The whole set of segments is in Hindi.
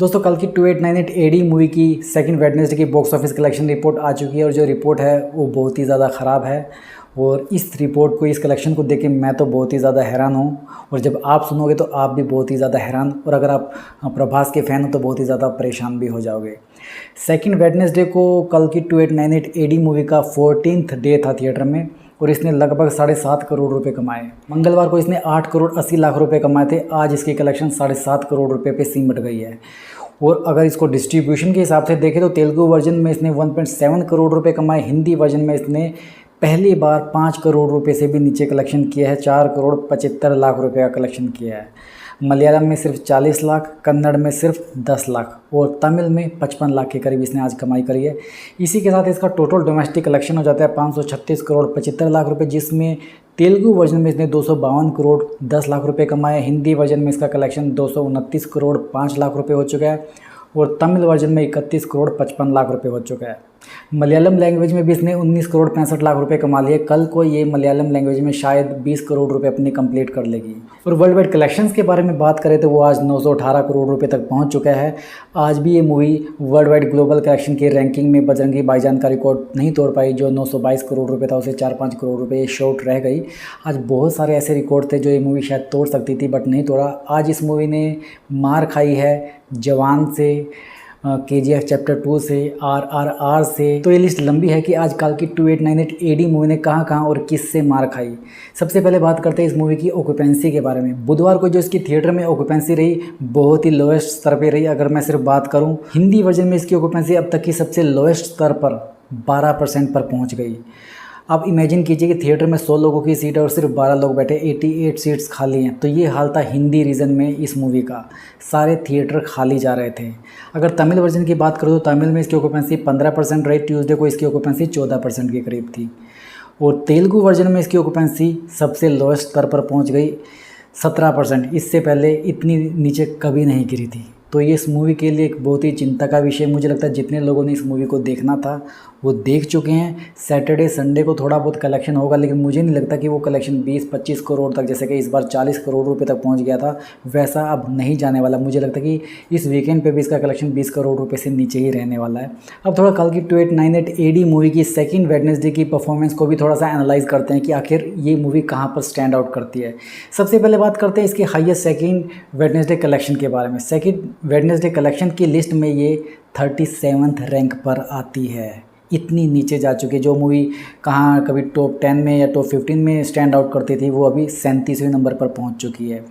दोस्तों कल की 2898 एडी मूवी की सेकंड वेडनेसडे की बॉक्स ऑफिस कलेक्शन रिपोर्ट आ चुकी है और जो रिपोर्ट है वो बहुत ही ज़्यादा ख़राब है। और इस रिपोर्ट को, इस कलेक्शन को देख के मैं तो बहुत ही ज़्यादा हैरान हूँ और जब आप सुनोगे तो आप भी बहुत ही ज़्यादा हैरान, और अगर आप प्रभास के फ़ैन हो तो बहुत ही ज़्यादा परेशान भी हो जाओगे। सेकंड वेडनेसडे को कल की 2898 एडी मूवी का 14th डे था थिएटर में और इसने लगभग 7.5 करोड़ रुपए कमाए। मंगलवार को इसने 8 करोड़ 80 लाख रुपए कमाए थे। आज इसकी कलेक्शन 7.5 करोड़ रुपए पे सिमट गई है। और अगर इसको डिस्ट्रीब्यूशन के हिसाब से देखें तो तेलुगु वर्जन में इसने 1.7 करोड़ रुपए कमाए। हिंदी वर्जन में इसने पहली बार 5 करोड़ रुपए से भी नीचे कलेक्शन किया है। 4 करोड़ 75 लाख रुपए का कलेक्शन किया है। मलयालम में सिर्फ 40 लाख, कन्नड़ में सिर्फ 10 लाख और तमिल में 55 लाख के करीब इसने आज कमाई करी है। इसी के साथ इसका टोटल डोमेस्टिक कलेक्शन हो जाता है 536 करोड़ 75 लाख रुपए, जिसमें तेलुगु वर्जन में इसने 252 करोड़ 10 लाख रुपए कमाए। हिंदी वर्जन में इसका कलेक्शन 229 करोड़ 5 लाख रुपए हो चुका है और तमिल वर्जन में 31 करोड़ 55 लाख रुपए हो चुका है। मलयालम लैंग्वेज में भी इसने 19 करोड़ 65 लाख रुपए कमा लिए। कल को ये मलयालम लैंग्वेज में शायद 20 करोड़ रुपए अपनी कंप्लीट कर लेगी। और वर्ल्ड वाइड कलेक्शंस के बारे में बात करें तो वो आज 918 करोड़ रुपए तक पहुंच चुका है। आज भी ये movie world wide global collection की रैंकिंग में बजरंगी भाईजान का रिकॉर्ड नहीं तोड़ पाई। जो 922 करोड़ रुपये था उसे 4-5 करोड़ रुपये शॉर्ट रह गई। आज बहुत सारे ऐसे रिकॉर्ड थे जो ये मूवी शायद तोड़ सकती थी बट नहीं तोड़ा। आज इस मूवी ने मार खाई है जवान से, KGF चैप्टर 2 से, RRR से। तो ये लिस्ट लंबी है कि आज कल की 2898 एडी मूवी ने कहाँ और किससे मार खाई। सबसे पहले बात करते हैं इस मूवी की ऑक्यूपेंसी के बारे में। बुधवार को जो इसकी थिएटर में ऑक्यूपेंसी रही बहुत ही लोएस्ट स्तर पे रही। अगर मैं सिर्फ बात करूँ हिंदी वर्जन में इसकी ऑक्यूपेंसी अब तक की सबसे लोएस्ट स्तर पर 12% पर पहुँच गई। आप इमेजिन कीजिए कि थिएटर में 100 लोगों की सीट है और सिर्फ 12 लोग बैठे, 88 सीट्स खाली हैं। तो ये हाल था हिंदी रीजन में इस मूवी का, सारे थिएटर खाली जा रहे थे। अगर तमिल वर्जन की बात करूँ तो तमिल में इसकी ऑक्यूपेंसी 15% रही। ट्यूसडे को इसकी ऑक्यूपेंसी 14% के करीब थी और तेलुगु वर्जन में इसकी ऑक्यूपेंसी सबसे लोएस्ट स्तर पर पहुँच गई 17%। इससे पहले इतनी नीचे कभी नहीं गिरी थी। तो ये इस मूवी के लिए एक बहुत ही चिंता का विषय। मुझे लगता है जितने लोगों ने इस मूवी को देखना था वो देख चुके हैं। सैटरडे संडे को थोड़ा बहुत कलेक्शन होगा, लेकिन मुझे नहीं लगता कि वो कलेक्शन 20-25 करोड़ तक, जैसे कि इस बार 40 करोड़ रुपए तक पहुंच गया था, वैसा अब नहीं जाने वाला। मुझे लगता है कि इस वीकेंड पे भी इसका कलेक्शन 20 करोड़ रुपए से नीचे ही रहने वाला है। अब थोड़ा कल की 2898 एडी मूवी की सेकेंड वेडनेसडे की परफॉर्मेंस को भी थोड़ा सा एनालाइज करते हैं कि आखिर ये मूवी कहाँ पर स्टैंड आउट करती है। सबसे पहले बात करते हैं इसके हाईएस्ट सेकेंड वेडनेसडे कलेक्शन के बारे में। सेकेंड वेडनेसडे कलेक्शन की लिस्ट में ये 37th रैंक पर आती है। इतनी नीचे जा चुकी है। जो मूवी कहाँ कभी टॉप 10 में या टॉप 15 में स्टैंड आउट करती थी वो अभी 37वें नंबर पर पहुंच चुकी है।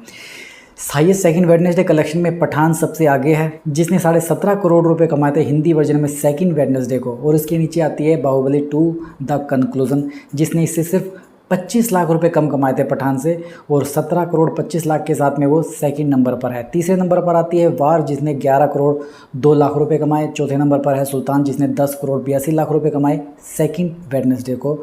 हाईएस्ट सेकंड वेडनेसडे कलेक्शन में पठान सबसे आगे है जिसने 17.5 करोड़ रुपए कमाए थे हिंदी वर्जन में सेकंड वेडनेसडे को। और उसके नीचे आती है बाहुबली 2 द कंक्लूजन जिसने इससे सिर्फ 25 लाख रुपए कम कमाए थे पठान से और 17 करोड़ 25 लाख के साथ में वो सेकंड नंबर पर है। तीसरे नंबर पर आती है वार जिसने 11 करोड़ 2 लाख रुपए कमाए। चौथे नंबर पर है सुल्तान जिसने 10 करोड़ 82 लाख रुपए कमाए सेकंड वेडनेसडे को।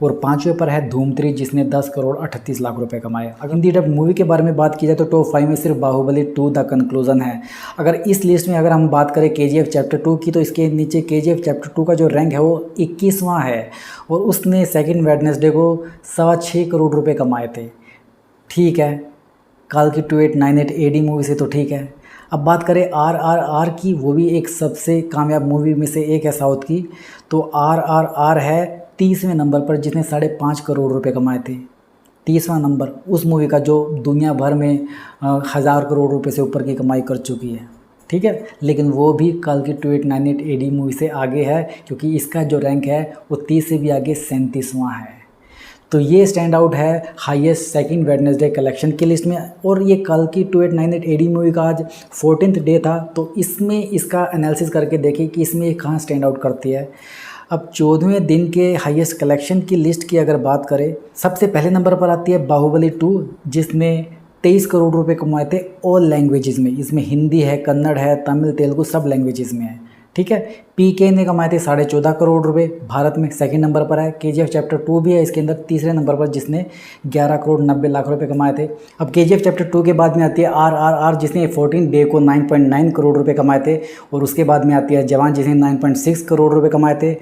और पांचवें पर है धूम 3 जिसने 10 करोड़ 38 लाख रुपए कमाए। अगर हिंदी डब मूवी के बारे में बात की जाए तो टॉप 5 में सिर्फ बाहुबली 2 द कंक्लूजन है। अगर इस लिस्ट में अगर हम बात करें KGF चैप्टर 2 की तो इसके नीचे KGF चैप्टर 2 का जो रैंक है वो 21वां है और उसने सेकंड वेडनेसडे को 6.25 करोड़ रुपए कमाए थे। ठीक है, कल की 2898 एडी मूवी से तो ठीक है। अब बात करें RRR की, वो भी एक सबसे कामयाब मूवी में से एक है साउथ की। तो RRR है 30वें नंबर पर जिसने 5.5 करोड़ रुपए कमाए थे। 30वां नंबर उस मूवी का जो दुनिया भर में 1000 करोड़ रुपए से ऊपर की कमाई कर चुकी है। ठीक है, लेकिन वो भी कल की 2898 एडी मूवी से आगे है क्योंकि इसका जो रैंक है वो 30 से भी आगे 37वां है। तो ये स्टैंड आउट है हाईएस्ट सेकंड वेडनेसडे कलेक्शन की लिस्ट में। और ये कल की 2898 एडी मूवी का आज 14th डे था तो इसमें इसका एनालिसिस करके देखें कि इसमें ये कहाँ स्टैंड आउट करती है। अब 14वें दिन के हाईएस्ट कलेक्शन की लिस्ट की अगर बात करें, सबसे पहले नंबर पर आती है बाहुबली 2 जिसने 23 करोड़ रुपए कमाए थे ऑल लैंग्वेजेस में। इसमें हिंदी है, कन्नड़ है, तमिल, तेलुगु सब लैंग्वेजेस में है। ठीक है, PK ने कमाए थे 14.5 करोड़ रुपए भारत में, सेकंड नंबर पर है। KGF चैप्टर 2 भी है इसके अंदर तीसरे नंबर पर जिसने 11 करोड़ 90 लाख रुपए कमाए थे। अब KGF चैप्टर 2 के बाद में आती है RRR जिसने 14 डे को 9.9 करोड़ रुपए कमाए थे और उसके बाद में आती है जवान जिसने 9.6 करोड़ रुपए कमाए थे।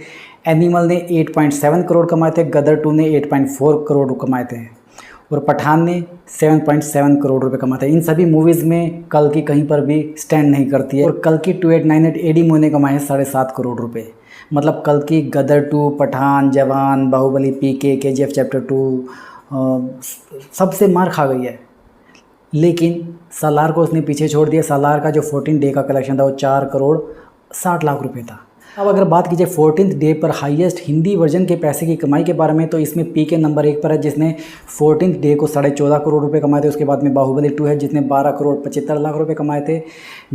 एनिमल ने 8.7 करोड़ कमाए थे। गदर 2 ने 8.4 करोड़ कमाए थे। और पठान ने 7.7 करोड़ रुपए कमाते हैं। इन सभी मूवीज़ में कल की कहीं पर भी स्टैंड नहीं करती है। और कल की 2898 एडी मूवी ने कमाए 7.5 करोड़ रुपए। मतलब कल की गदर 2, पठान, जवान, बाहुबली, पीके, केजीएफ चैप्टर 2 सबसे मार खा गई है। लेकिन सालार को उसने पीछे छोड़ दिया। सालार का जो 14 डे का कलेक्शन था वो 4 करोड़ 60 लाख रुपए था। अब अगर बात कीजिए 14th डे पर हाईएस्ट हिंदी वर्जन के पैसे की कमाई के बारे में, तो इसमें पीके नंबर 1 पर है जिसने 14th डे को 14.5 करोड़ रुपए कमाए थे। उसके बाद में बाहुबली 2 है जिसने 12 करोड़ 75 लाख रुपए कमाए थे।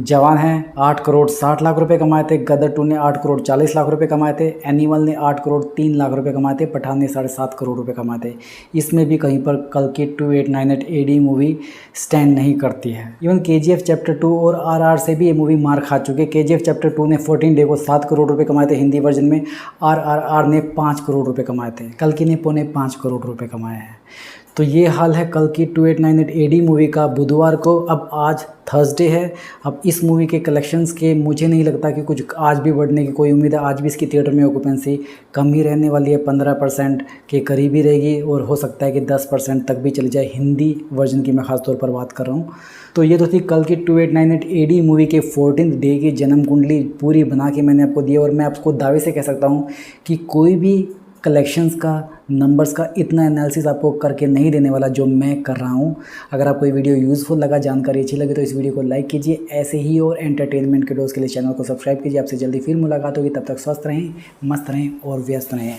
जवान है 8 करोड़ 60 लाख रुपए कमाए थे। गदर 2 ने 8 करोड़ 40 लाख रुपए कमाए थे। एनिमल ने 8 करोड़ 3 लाख रुपए कमाए थे। पठान ने 7.5 करोड़ रुपए कमाए थे। इसमें भी कहीं पर कल की 2898 एडी मूवी स्टैंड नहीं करती है। इवन केजीएफ चैप्टर 2 और आरआर से भी ये मूवी मार खा चुकी है। केजीएफ चैप्टर 2 ने 14 डे को 7 करोड़ रुपए कमाए थे हिंदी वर्जन में। आरआरआर ने 5 करोड़ रुपए कमाए थे। कल की ने 5.25 करोड़ रुपए कमाए हैं। तो ये हाल है कल की 2898 एडी मूवी का बुधवार को। अब आज थर्सडे है। अब इस मूवी के कलेक्शंस के मुझे नहीं लगता कि कुछ आज भी बढ़ने की कोई उम्मीद है। आज भी इसकी थिएटर में ऑक्यूपेंसी कम ही रहने वाली है, 15% के करीब ही रहेगी और हो सकता है कि 10% तक भी चली जाए। हिंदी वर्जन की मैं ख़ास तौर पर बात कर रहा हूँ। तो ये तो थी कल की 2898 एडी मूवी के 14th डे की जन्म कुंडली पूरी बना के मैंने आपको दी। और मैं आपको दावे से कह सकता हूँ कि कोई भी कलेक्शंस का, नंबर्स का इतना एनालिसिस आपको करके नहीं देने वाला जो मैं कर रहा हूँ। अगर आपको ये वीडियो यूज़फुल लगा, जानकारी अच्छी लगी तो इस वीडियो को लाइक कीजिए। ऐसे ही और एंटरटेनमेंट के डोज के लिए चैनल को सब्सक्राइब कीजिए। आपसे जल्दी फिर मुलाकात होगी। तब तक स्वस्थ रहें, मस्त रहें और व्यस्त रहें।